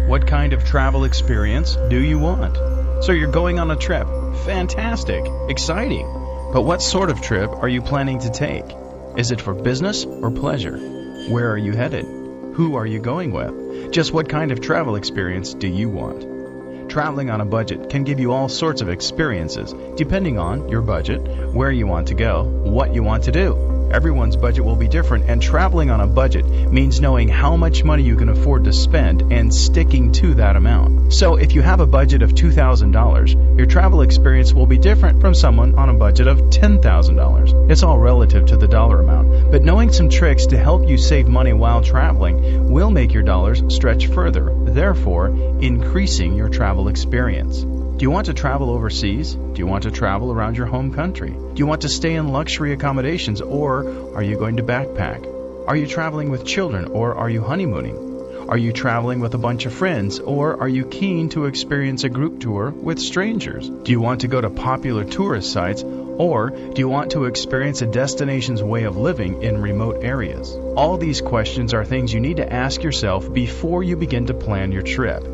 What kind of travel experience do you want? So you're going on a trip. Fantastic. Exciting. But what sort of trip are you planning to take? Is it for business or pleasure? Where are you headed? Who are you going with? Just what kind of travel experience do you want? Traveling on a budget can give you all sorts of experiences, depending on your budget, where you want to go, what you want to do. Everyone's budget will be different, and traveling on a budget means knowing how much money you can afford to spend and sticking to that amount. So if you have a budget of $2,000, your travel experience will be different from someone on a budget of $10,000. It's all relative to the dollar amount, but knowing some tricks to help you save money while traveling will make your dollars stretch further, therefore increasing your travel experience. Do you want to travel overseas? Do you want to travel around your home country? Do you want to stay in luxury accommodations, or are you going to backpack? Are you traveling with children, or are you honeymooning? Are you traveling with a bunch of friends, or are you keen to experience a group tour with strangers? Do you want to go to popular tourist sites, or do you want to experience a destination's way of living in remote areas? All these questions are things you need to ask yourself before you begin to plan your trip.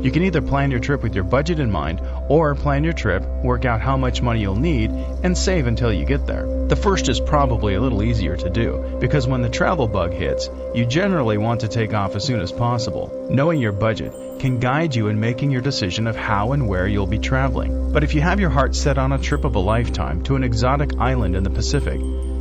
You can either plan your trip with your budget in mind, or plan your trip, work out how much money you'll need, and save until you get there. The first is probably a little easier to do, because when the travel bug hits, you generally want to take off as soon as possible. Knowing your budget can guide you in making your decision of how and where you'll be traveling. But if you have your heart set on a trip of a lifetime to an exotic island in the Pacific,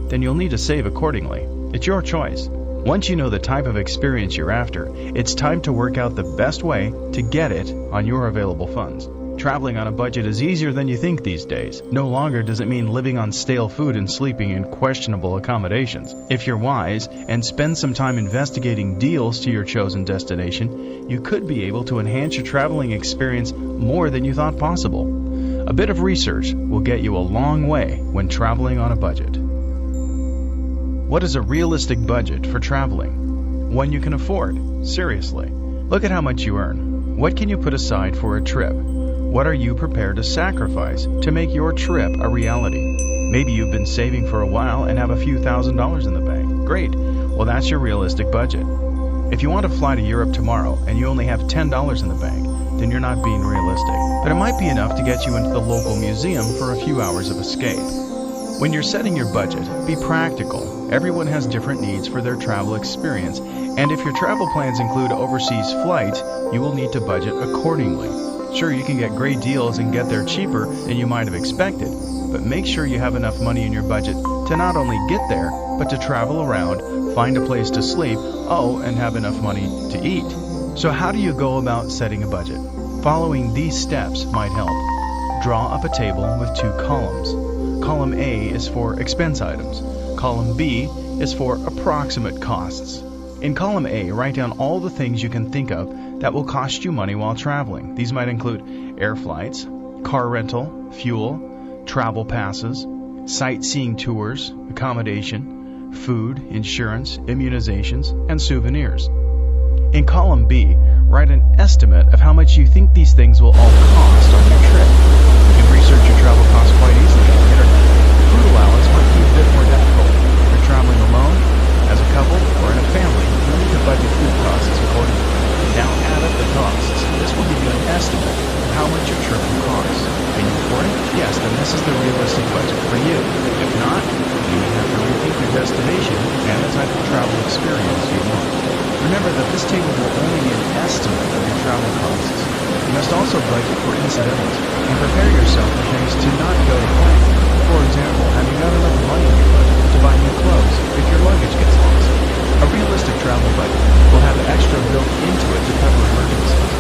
then you'll need to save accordingly. It's your choice. Once you know the type of experience you're after, it's time to work out the best way to get it on your available funds. Traveling on a budget is easier than you think these days. No longer does it mean living on stale food and sleeping in questionable accommodations. If you're wise and spend some time investigating deals to your chosen destination, you could be able to enhance your traveling experience more than you thought possible. A bit of research will get you a long way when traveling on a budget. What is a realistic budget for traveling? One you can afford. Seriously. Look at how much you earn. What can you put aside for a trip? What are you prepared to sacrifice to make your trip a reality? Maybe you've been saving for a while and have a few $1,000s in the bank. Great. Well, that's your realistic budget. If you want to fly to Europe tomorrow and you only have $10 in the bank, then you're not being realistic. But it might be enough to get you into the local museum for a few hours of escape. When you're setting your budget, be practical. Everyone has different needs for their travel experience, and if your travel plans include overseas flights, you will need to budget accordingly. Sure, you can get great deals and get there cheaper than you might have expected, but make sure you have enough money in your budget to not only get there, but to travel around, find a place to sleep, and have enough money to eat. So how do you go about setting a budget? Following these steps might help. Draw up a table with two columns. Column A is for expense items. Column B is for approximate costs. In column A, write down all the things you can think of that will cost you money while traveling. These might include air flights, car rental, fuel, travel passes, sightseeing tours, accommodation, food, insurance, immunizations, and souvenirs. In column B, write an estimate of how much you think these things will all cost on your trip. You can research your travel costs quite easily on the internet. Food allowance might be a bit more difficult. If you're traveling alone, as a couple, or in a family, you'll need to budget food costs accordingly. Now add up the costs. This will give you an estimate of how much your trip will cost. Can you afford it? Yes, then this is the realistic budget for you. If not, you may have to rethink your destination and the type of travel experience you want. Remember that this table will only be an estimate of your travel costs. You must also budget for incidentals and prepare yourself for things to not go to plan. For example, have you got enough money in your budget to buy new clothes if your luggage gets lost? A realistic travel budget will have extra built into it to cover emergencies.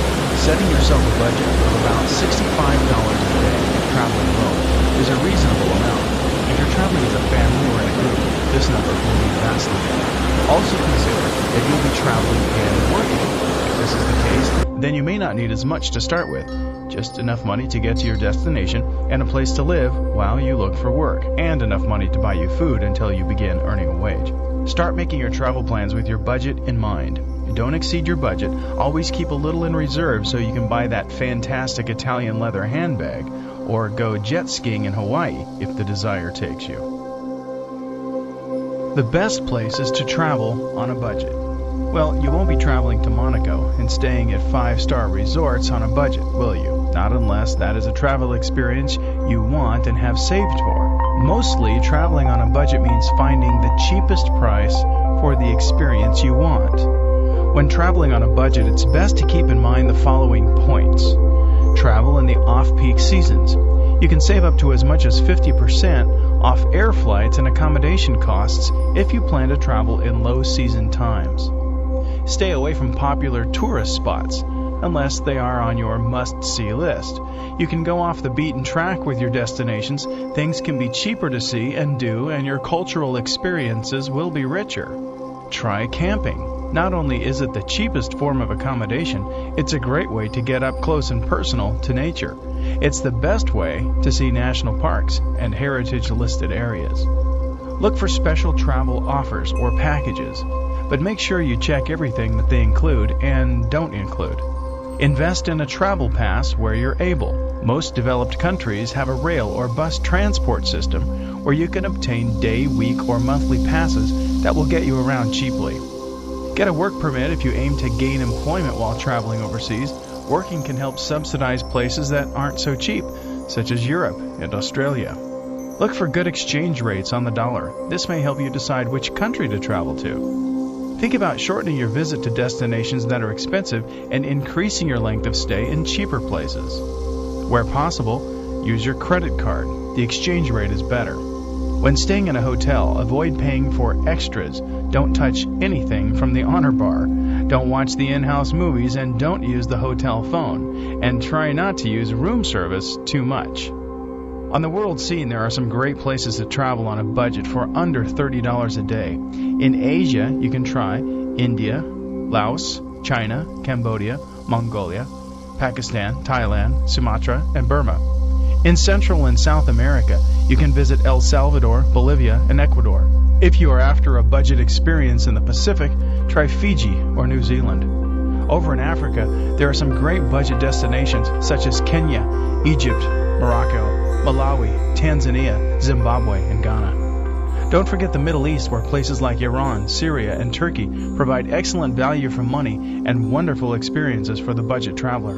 Setting yourself a budget of about $65 a day if traveling alone is a reasonable amount. If you're traveling as a family or in a group, this number will be vastly more. Also consider that you'll be traveling and working. If this is the case, then you may not need as much to start with. Just enough money to get to your destination and a place to live while you look for work, and enough money to buy you food until you begin earning a wage. Start making your travel plans with your budget in mind. Don't exceed your budget. Always keep a little in reserve so you can buy that fantastic Italian leather handbag or go jet skiing in Hawaii if the desire takes you. The best places to travel on a budget. Well, you won't be traveling to Monaco and staying at 5-star resorts on a budget, will you? Not unless that is a travel experience you want and have saved for. Mostly, traveling on a budget means finding the cheapest price for the experience you want. When traveling on a budget, it's best to keep in mind the following points. Travel in the off-peak seasons. You can save up to as much as 50% off air flights and accommodation costs if you plan to travel in low-season times. Stay away from popular tourist spots, unless they are on your must-see list. You can go off the beaten track with your destinations. Things can be cheaper to see and do, and your cultural experiences will be richer. Try camping. Not only is it the cheapest form of accommodation, it's a great way to get up close and personal to nature. It's the best way to see national parks and heritage-listed areas. Look for special travel offers or packages, but make sure you check everything that they include and don't include. Invest in a travel pass where you're able. Most developed countries have a rail or bus transport system where you can obtain day, week, or monthly passes that will get you around cheaply. Get a work permit if you aim to gain employment while traveling overseas. Working can help subsidize places that aren't so cheap, such as Europe and Australia. Look for good exchange rates on the dollar. This may help you decide which country to travel to. Think about shortening your visit to destinations that are expensive and increasing your length of stay in cheaper places. Where possible, use your credit card. The exchange rate is better. When staying in a hotel, avoid paying for extras. Don't touch anything from the honor bar. Don't watch the in-house movies and don't use the hotel phone. And try not to use room service too much. On the world scene, there are some great places to travel on a budget for under $30 a day. In Asia, you can try India, Laos, China, Cambodia, Mongolia, Pakistan, Thailand, Sumatra, and Burma. In Central and South America, you can visit El Salvador, Bolivia, and Ecuador. If you are after a budget experience in the Pacific, try Fiji or New Zealand. Over in Africa, there are some great budget destinations such as Kenya, Egypt, Morocco, Malawi, Tanzania, Zimbabwe, and Ghana. Don't forget the Middle East, where places like Iran, Syria, and Turkey provide excellent value for money and wonderful experiences for the budget traveler.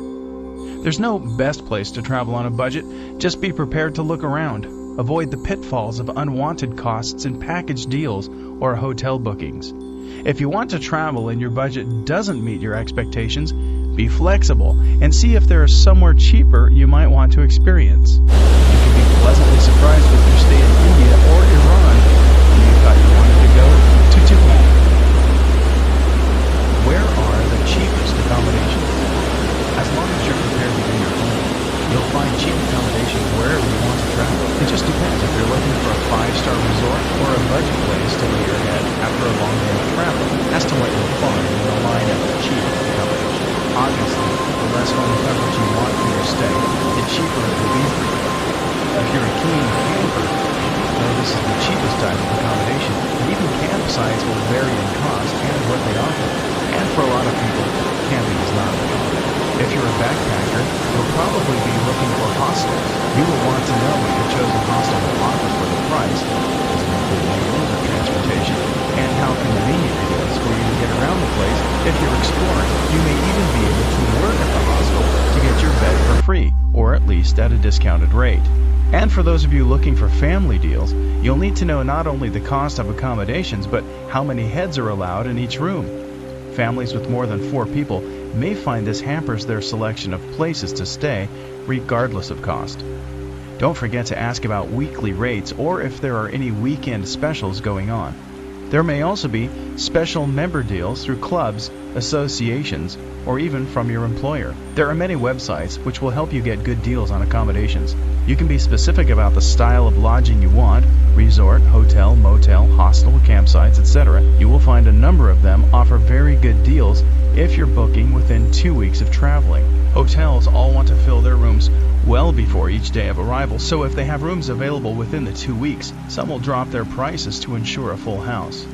There's no best place to travel on a budget. Just be prepared to look around. Avoid the pitfalls of unwanted costs in package deals or hotel bookings. If you want to travel and your budget doesn't meet your expectations, be flexible and see if there is somewhere cheaper you might want to experience. You can be pleasantly surprised with your stay in India or Iran when you thought you wanted to go to Japan. Where are the cheapest accommodations? As long as you're prepared to do your home, you'll find cheap accommodations wherever you want to travel. It just depends if you're looking for a 5-star resort or a budget place to lay your head after a long day of travel. As to what you'll find in the line of cheap accommodation. Obviously, the less home coverage you want for your stay, the cheaper it will be for you. If you're a keen camper, this is the cheapest type of accommodation, and even campsites will vary in cost and what they offer. And for a lot of people, camping is not the option. If you're a backpacker, you'll probably be looking for hostels. You will want to know what your chosen hostel will offer for the price, does it include meals or transportation, and how convenient it is for you to get around the place. If you're exploring, you may even be able to work at the hostel to get your bed for free, or at least at a discounted rate. And for those of you looking for family deals, you'll need to know not only the cost of accommodations, but how many heads are allowed in each room. Families with more than 4 people may find this hampers their selection of places to stay, regardless of cost. Don't forget to ask about weekly rates or if there are any weekend specials going on. There may also be special member deals through clubs, associations, or even from your employer. There are many websites which will help you get good deals on accommodations. You can be specific about the style of lodging you want: resort, hotel, motel, hostel, campsites, etc. You will find a number of them offer very good deals if you're booking within 2 weeks of traveling. Hotels all want to fill their rooms well before each day of arrival, so if they have rooms available within the 2 weeks, some will drop their prices to ensure a full house.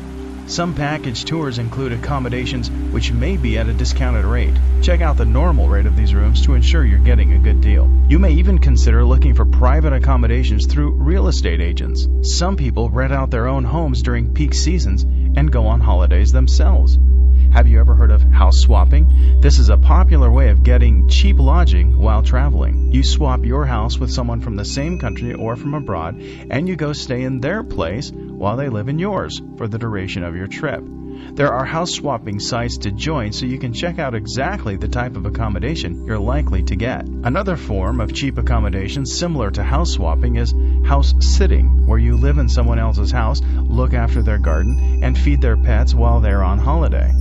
Some package tours include accommodations which may be at a discounted rate. Check out the normal rate of these rooms to ensure you're getting a good deal. You may even consider looking for private accommodations through real estate agents. Some people rent out their own homes during peak seasons and go on holidays themselves. Have you ever heard of house swapping? This is a popular way of getting cheap lodging while traveling. You swap your house with someone from the same country or from abroad, and you go stay in their place while they live in yours for the duration of your trip. There are house swapping sites to join so you can check out exactly the type of accommodation you're likely to get. Another form of cheap accommodation similar to house swapping is house sitting, where you live in someone else's house, look after their garden, and feed their pets while they're on holiday.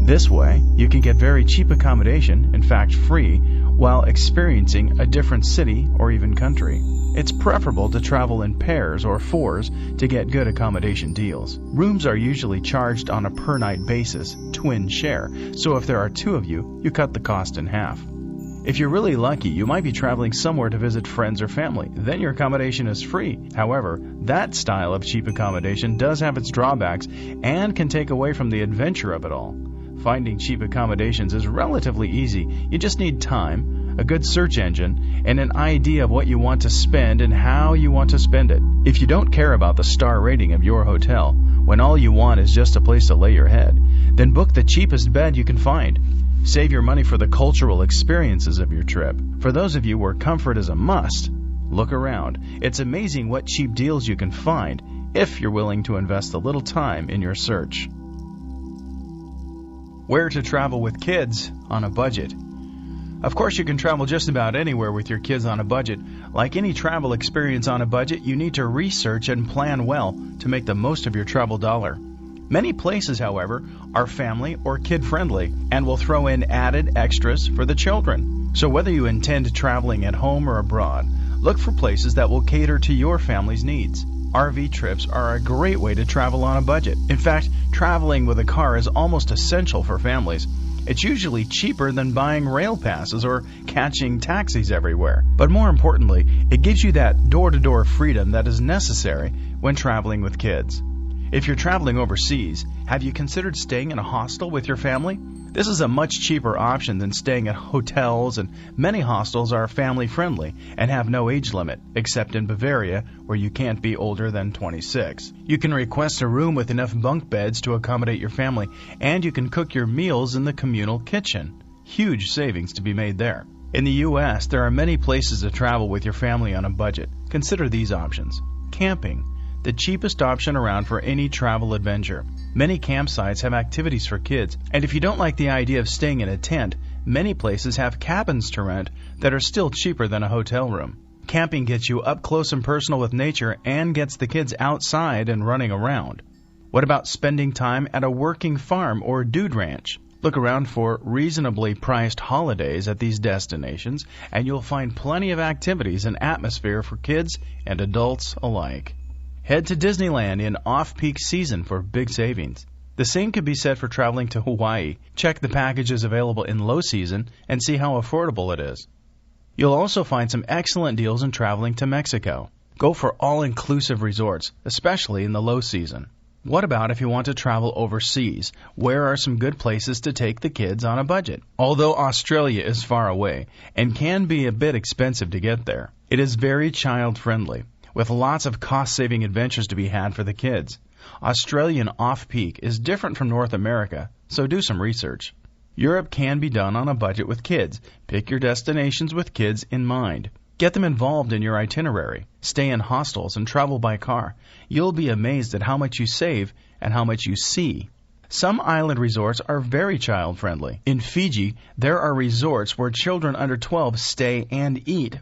This way, you can get very cheap accommodation, in fact free, while experiencing a different city or even country. It's preferable to travel in pairs or fours to get good accommodation deals. Rooms are usually charged on a per-night basis, twin share, so if there are two of you, you cut the cost in half. If you're really lucky, you might be traveling somewhere to visit friends or family. Then your accommodation is free. However, that style of cheap accommodation does have its drawbacks and can take away from the adventure of it all. Finding cheap accommodations is relatively easy. You just need time, a good search engine, and an idea of what you want to spend and how you want to spend it. If you don't care about the star rating of your hotel, when all you want is just a place to lay your head, then book the cheapest bed you can find. Save your money for the cultural experiences of your trip. For those of you where comfort is a must, look around. It's amazing what cheap deals you can find if you're willing to invest a little time in your search. Where to travel with kids on a budget. Of course, you can travel just about anywhere with your kids on a budget. Like any travel experience on a budget, you need to research and plan well to make the most of your travel dollar. Many places, however, are family or kid-friendly and will throw in added extras for the children. So whether you intend traveling at home or abroad, look for places that will cater to your family's needs. RV trips are a great way to travel on a budget. In fact, traveling with a car is almost essential for families. It's usually cheaper than buying rail passes or catching taxis everywhere. But more importantly, it gives you that door-to-door freedom that is necessary when traveling with kids. If you're traveling overseas, have you considered staying in a hostel with your family? This is a much cheaper option than staying at hotels, and many hostels are family-friendly and have no age limit, except in Bavaria, where you can't be older than 26. You can request a room with enough bunk beds to accommodate your family, and you can cook your meals in the communal kitchen. Huge savings to be made there. In the U.S., there are many places to travel with your family on a budget. Consider these options. Camping, the cheapest option around for any travel adventure. Many campsites have activities for kids, and if you don't like the idea of staying in a tent, many places have cabins to rent that are still cheaper than a hotel room. Camping gets you up close and personal with nature and gets the kids outside and running around. What about spending time at a working farm or dude ranch? Look around for reasonably priced holidays at these destinations, and you'll find plenty of activities and atmosphere for kids and adults alike. Head to Disneyland in off-peak season for big savings. The same could be said for traveling to Hawaii. Check the packages available in low season and see how affordable it is. You'll also find some excellent deals in traveling to Mexico. Go for all-inclusive resorts, especially in the low season. What about if you want to travel overseas? Where are some good places to take the kids on a budget? Although Australia is far away and can be a bit expensive to get there, it is very child-friendly, with lots of cost-saving adventures to be had for the kids. Australian off-peak is different from North America, so do some research. Europe can be done on a budget with kids. Pick your destinations with kids in mind. Get them involved in your itinerary. Stay in hostels and travel by car. You'll be amazed at how much you save and how much you see. Some island resorts are very child-friendly. In Fiji, there are resorts where children under 12 stay and eat